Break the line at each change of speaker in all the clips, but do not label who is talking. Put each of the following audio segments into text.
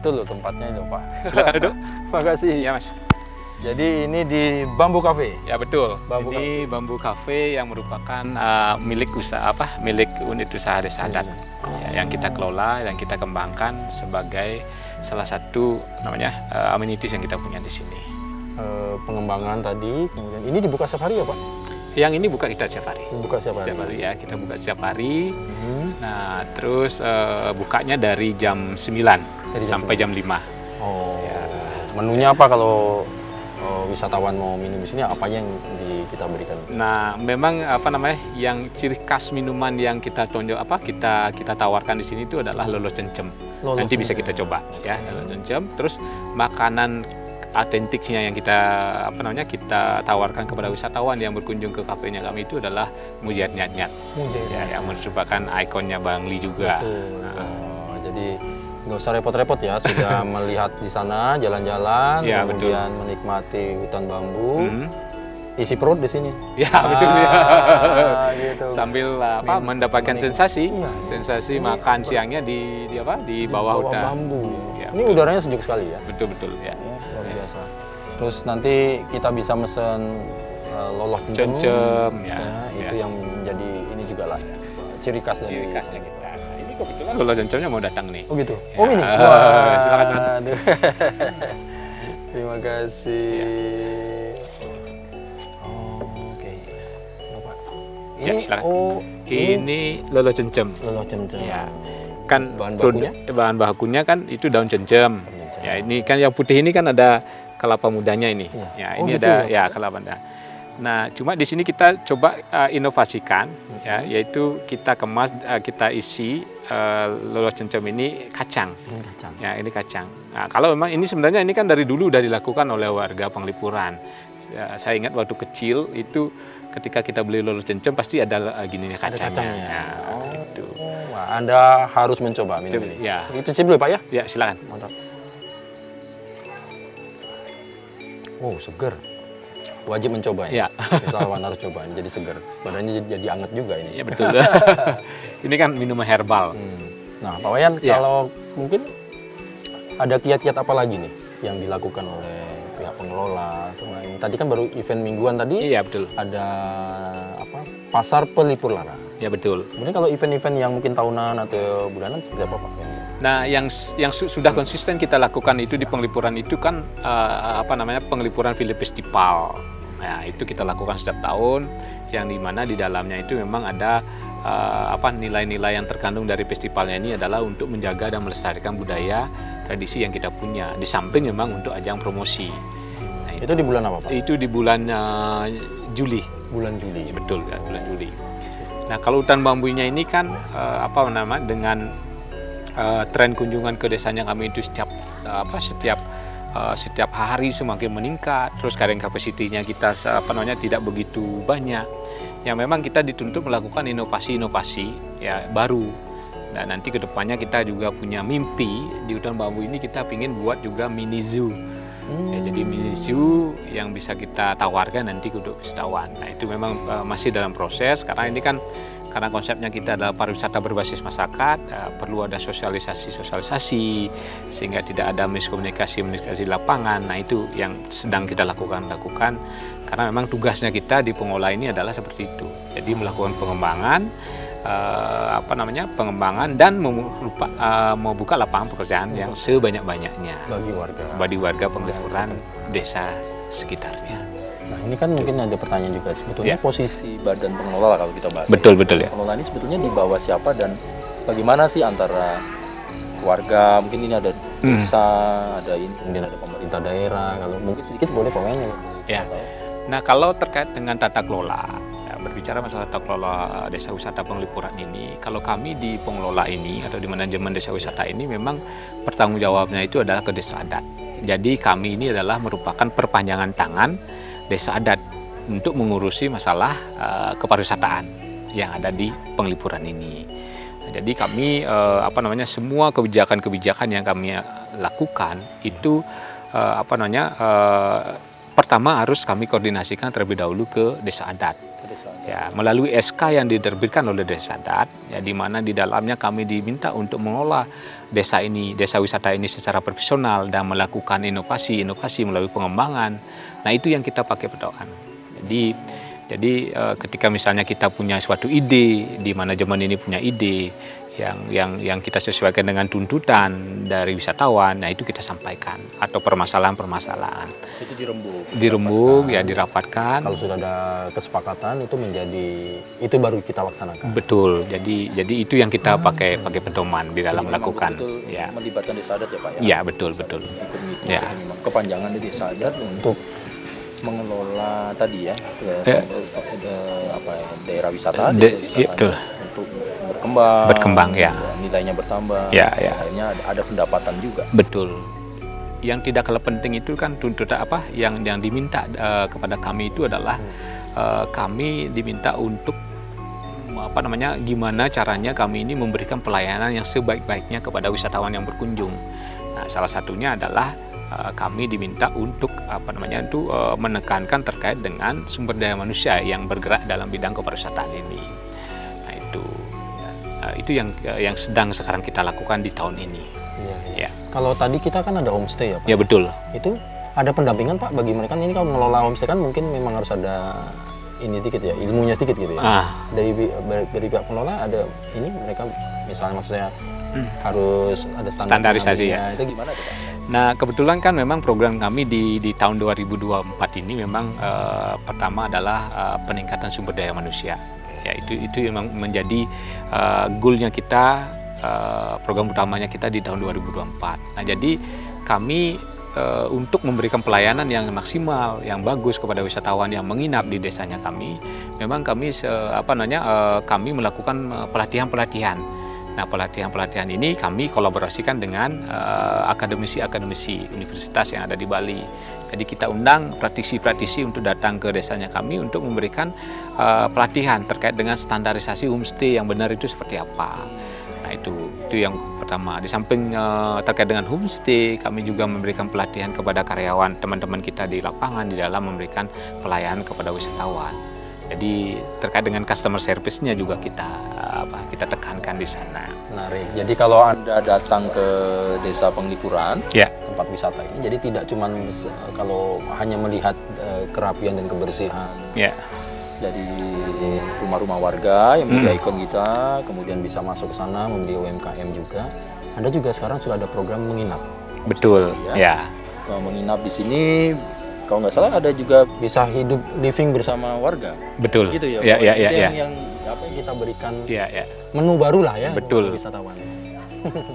betul loh tempatnya itu Pak.
Silakan duduk.
Makasih.
Ya Mas.
Jadi ini di Bambu Cafe.
Ya betul.
Bambu
Ini Bambu Cafe yang merupakan milik usaha milik unit usaha desa adat ya, yang kita kelola, yang kita kembangkan sebagai salah satu namanya amenities yang kita punya di sini.
Pengembangan tadi, kemudian ini dibuka setiap hari ya Pak?
Yang ini buka kita setiap hari.
Buka setiap hari
ya, kita buka setiap hari. Nah, terus bukanya dari jam 9 sampai jam 5.
Oh.
Ya.
Menunya apa kalau wisatawan mau minum di sini, apa yang kita berikan?
Nah, memang yang ciri khas minuman yang kita kita tawarkan di sini itu adalah lolo cencem. Nanti bisa kita coba ya, lolo cencem. Terus makanan autentiknya yang kita kita tawarkan kepada wisatawan yang berkunjung ke kafenya kami itu adalah mujiat nyat-nyat. Ya, yang merupakan ikonnya Bangli juga.
Jadi nggak usah repot-repot ya, sudah melihat di sana jalan-jalan,
ya,
kemudian menikmati hutan bambu, isi perut di sini.
Ya betul ya.
Gitu.
Sambil mendapatkan sensasi makan siangnya di bawah hutan
bambu.
Ya,
ini
betul.
udaranya sejuk sekali ya.
Betul ya.
Luar biasa. Terus nanti kita bisa mesen loloh
cencem ya.
Itu yang menjadi ini juga lah ciri khas
ciri khasnya kita. Kebetulan lolo cencemnya mau datang nih.
Oh gitu.
Ya.
Oh ini. Wah,
silakan.
Terima kasih. Oke. Bapak.
Ini silakan. Ini lolo cencem.
Lolo cencem.
Ya. Kan
bahan
bakunya kan itu daun cencem. Ya, ini kan yang putih ini kan ada kelapa mudanya ini. Ya, ini ada ya kelapa muda. Nah, cuma di sini kita coba inovasikan, ya, yaitu kita kemas, kita isi lolo cencem ini kacang. Ya, ini kacang. Nah, kalau memang ini sebenarnya ini kan dari dulu udah dilakukan oleh warga Penglipuran. Ya, saya ingat waktu kecil itu ketika kita beli lolo cencem pasti ada gini kacangnya. Ya, itu.
Wah, Anda harus mencoba minum ini.
Ya.
Itu cip dulu Pak ya?
Ya, silakan.
Mantap. Oh, seger. Wajib mencoba ya. Wisatawan harus coba, jadi seger. Badannya jadi anget juga ini.
Ya betul. Ini kan minuman herbal.
Nah, Pak Wayan, kalau mungkin ada kiat-kiat apa lagi nih yang dilakukan oleh pihak pengelola? Tadi kan baru event mingguan tadi.
Iya betul.
Ada pasar pelipur lara.
Ya betul.
Kemudian kalau event-event yang mungkin tahunan atau bulanan seperti apa Pak?
Nah, yang sudah konsisten kita lakukan itu di Penglipuran itu kan Penglipuran Film Festival. Nah, itu kita lakukan setiap tahun, yang dimana di dalamnya itu memang ada nilai-nilai yang terkandung dari festivalnya ini adalah untuk menjaga dan melestarikan budaya tradisi yang kita punya. Di samping memang untuk ajang promosi. Nah,
itu di bulan apa Pak?
Itu di bulan Juli.
Bulan Juli.
Betul ya, bulan Juli. Nah, kalau hutan bambunya ini kan dengan tren kunjungan ke desanya kami itu setiap hari semakin meningkat, terus carrying capacity-nya kita tidak begitu banyak. Yang memang kita dituntut melakukan inovasi-inovasi ya baru. Dan nanti kedepannya kita juga punya mimpi di hutan bambu ini kita ingin buat juga mini zoo. Ya, jadi mini zoo yang bisa kita tawarkan nanti untuk wisatawan. Nah, itu memang masih dalam proses karena ini kan karena konsepnya kita adalah pariwisata berbasis masyarakat, perlu ada sosialisasi sehingga tidak ada miskomunikasi di lapangan. Nah, itu yang sedang kita lakukan karena memang tugasnya kita di pengelola ini adalah seperti itu. Jadi melakukan pengembangan dan membuka lapangan pekerjaan yang sebanyak-banyaknya bagi warga Penglipuran desa sekitarnya.
Nah, ini kan mungkin ada pertanyaan juga sebetulnya posisi badan pengelola kalau kita bahas.
Betul ya.
Pengelola ini sebetulnya di bawah siapa dan bagaimana sih antara warga, mungkin ini ada desa, ada ini, kemudian ada pemerintah daerah. Kalau mungkin sedikit boleh Pak Wayan
ya. Nah, kalau terkait dengan tata kelola, berbicara masalah tata kelola desa wisata Penglipuran ini, kalau kami di pengelola ini atau di manajemen desa wisata ini memang pertanggung jawabnya itu adalah ke desa adat. Jadi kami ini adalah merupakan perpanjangan tangan desa adat untuk mengurusi masalah kepariwisataan yang ada di Penglipuran ini. Nah, jadi kami semua kebijakan-kebijakan yang kami lakukan itu pertama harus kami koordinasikan terlebih dahulu ke desa adat. Ya, melalui SK yang diterbitkan oleh desa adat, ya, di mana di dalamnya kami diminta untuk mengolah desa wisata ini secara profesional dan melakukan inovasi melalui pengembangan. Nah, itu yang kita pakai pedoman. Jadi ketika misalnya kita punya suatu ide, di manajemen ini punya ide yang kita sesuaikan dengan tuntutan dari wisatawan, nah itu kita sampaikan, atau permasalahan-permasalahan.
Itu
Dirembuk, ya dirapatkan.
Kalau sudah ada kesepakatan itu baru kita laksanakan.
Betul. Jadi itu yang kita pakai pedoman di dalam
Jadi
melakukan.
betul-betul
Ya.
melibatkan desa adat ya Pak ya.
Ya, betul. Ya.
Memang kepanjangan dari desa adat untuk mengelola tadi ya, daerah wisata, desa wisata untuk berkembang,
ya.
Nilainya bertambah,
ya.
akhirnya ada pendapatan juga.
Betul. Yang tidak kalah penting itu kan tuntutan yang diminta kepada kami itu adalah kami diminta untuk gimana caranya kami ini memberikan pelayanan yang sebaik-baiknya kepada wisatawan yang berkunjung. Nah, salah satunya adalah kami diminta untuk menekankan terkait dengan sumber daya manusia yang bergerak dalam bidang kepariwisataan ini. Nah, itu yang sedang sekarang kita lakukan di tahun ini.
Iya. Kalau tadi kita kan ada homestay ya Pak?
Ya, betul.
Itu ada pendampingan Pak bagi mereka. Ini kalau mengelola homestay kan mungkin memang harus ada sedikit ya, ilmunya sedikit gitu ya. Dari pihak pengelola ada ini, mereka misalnya maksudnya harus ada
standarisasi ya.
Itu gimana tuh Pak?
Nah, kebetulan kan memang program kami di tahun 2024 ini memang pertama adalah peningkatan sumber daya manusia. Ya, itu memang menjadi goalnya kita, program utamanya kita di tahun 2024. Nah, jadi kami untuk memberikan pelayanan yang maksimal, yang bagus kepada wisatawan yang menginap di desanya kami, memang kami kami melakukan pelatihan-pelatihan. Nah, pelatihan-pelatihan ini kami kolaborasikan dengan akademisi-akademisi universitas yang ada di Bali. Jadi kita undang praktisi-praktisi untuk datang ke desanya kami untuk memberikan pelatihan terkait dengan standarisasi homestay yang benar itu seperti apa. Nah, itu yang pertama. Di samping terkait dengan homestay, kami juga memberikan pelatihan kepada karyawan, teman-teman kita di lapangan di dalam memberikan pelayanan kepada wisatawan. Jadi terkait dengan customer service-nya juga kita tekankan di sana.
Menarik. Jadi kalau Anda datang ke Desa Penglipuran, tempat wisata ini, jadi tidak cuma kalau hanya melihat kerapian dan kebersihan dari rumah-rumah warga yang menjadi ikon kita, kemudian bisa masuk ke sana membeli UMKM juga. Anda juga sekarang sudah ada program menginap.
Betul. Ya.
Menginap di sini. Kalau nggak salah ada juga bisa hidup living bersama warga.
Betul.
Gitu ya. Yang kita berikan menu baru lah ya.
Betul.
Wisatawan.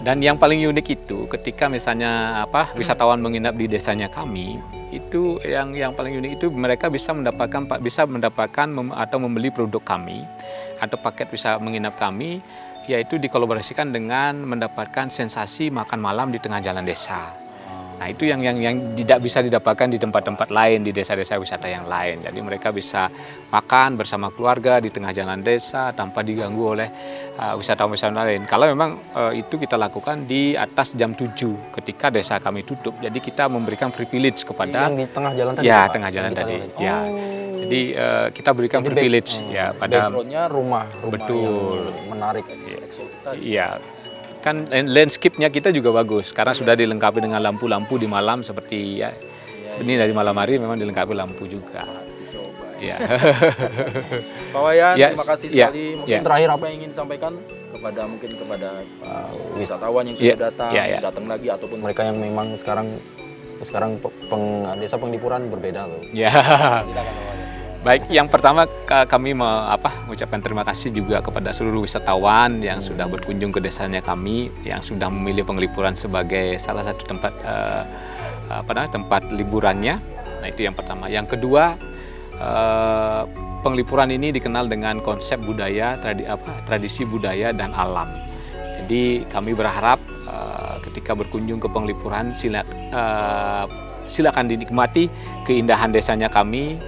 Dan yang paling unik itu ketika misalnya wisatawan menginap di desanya kami, itu yang paling unik itu mereka bisa mendapatkan atau membeli produk kami atau paket bisa menginap kami, yaitu dikolaborasikan dengan mendapatkan sensasi makan malam di tengah jalan desa. Nah, itu yang tidak bisa didapatkan di tempat-tempat lain, di desa-desa wisata yang lain. Jadi mereka bisa makan bersama keluarga di tengah jalan desa tanpa diganggu oleh wisatawan-wisatawan lain. Kalau memang itu kita lakukan di atas jam 7 ketika desa kami tutup. Jadi kita memberikan privilege kepada
yang di tengah jalan tadi.
Ya, tengah jalan tadi. Ya. Jadi kita berikan privilege pada
background-nya rumah
betul
yang menarik eksotik tadi.
Iya. Kan landscape-nya kita juga bagus karena sudah dilengkapi dengan lampu-lampu di malam seperti ini dari malam hari memang dilengkapi lampu juga. Ya.
Pak Wayan, terima kasih sekali. Mungkin terakhir apa yang ingin disampaikan kepada wisatawan yang sudah datang lagi ataupun mereka yang memang sekarang Desa Penglipuran berbeda loh.
Ya. Baik, yang pertama kami mengucapkan terima kasih juga kepada seluruh wisatawan yang sudah berkunjung ke desanya kami, yang sudah memilih Penglipuran sebagai salah satu tempat tempat liburannya. Nah, itu yang pertama. Yang kedua, Penglipuran ini dikenal dengan konsep budaya, tradisi budaya dan alam. Jadi kami berharap ketika berkunjung ke Penglipuran silakan dinikmati keindahan desanya kami.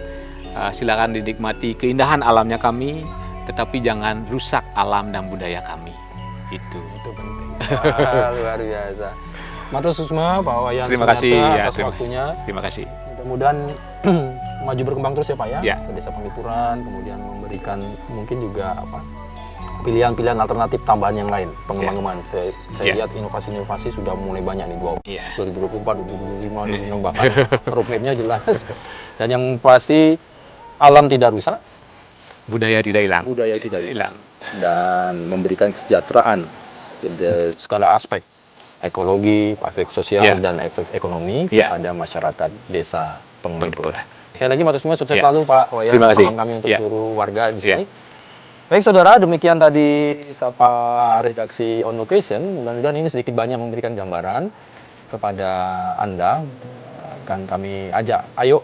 Silakan dinikmati keindahan alamnya kami, tetapi jangan rusak alam dan budaya kami. Itu
penting. Luar biasa. Matur susma Pak Wayan.
Terima kasih
atas waktunya.
Terima kasih.
Mudah-mudahan maju berkembang terus ya Pak ya.
Ya.
Ke Desa Penglipuran, kemudian memberikan mungkin juga pilihan-pilihan alternatif tambahan yang lain, pengembangan. Saya lihat inovasi-inovasi sudah mulai banyak nih, 2024, 2025, 2026 bahkan roadmap-nya jelas. Dan yang pasti alam tidak rusak,
budaya tidak hilang.
Budaya tidak hilang. Dan memberikan kesejahteraan di segala aspek, ekologi, aspek sosial dan aspek ekonomi pada masyarakat desa Penglipur. Sekali lagi matur semua, sukses selalu Pak Wayan.
Terima kasih.
Kami untuk seluruh warga di sini. Baik saudara, demikian tadi Sapa Redaksi On Location. Mudah-mudahan ini sedikit banyak memberikan gambaran kepada Anda. Akan kami ajak, ayo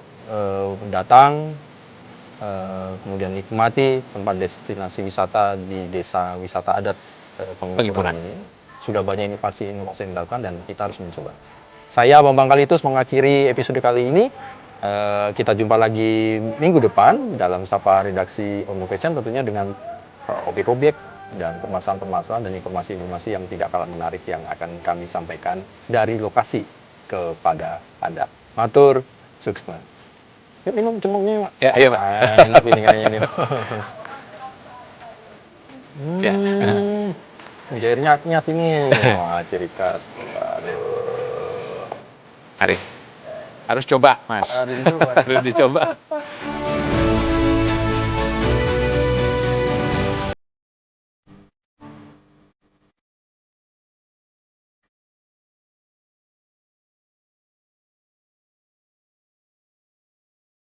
datang, kemudian nikmati tempat destinasi wisata di desa wisata adat Penglipuran ini. Sudah banyak inovasi yang dilakukan dan kita harus mencoba. Saya Bambang Kalitus mengakhiri episode kali ini. Kita jumpa lagi minggu depan dalam Sapa Redaksi On Location, tentunya dengan objek-objek dan permasalahan-permasalahan dan informasi-informasi yang tidak kalah menarik yang akan kami sampaikan dari lokasi kepada Anda. Matur, sukses. Yuk minum cemongnya, Pak.
Ya, ayo, Pak.
Enak ini kayaknya nih. Jairnya nyat ini. Wah, ciri khas.
Mari. Harus coba, Mas.
Harus
dicoba.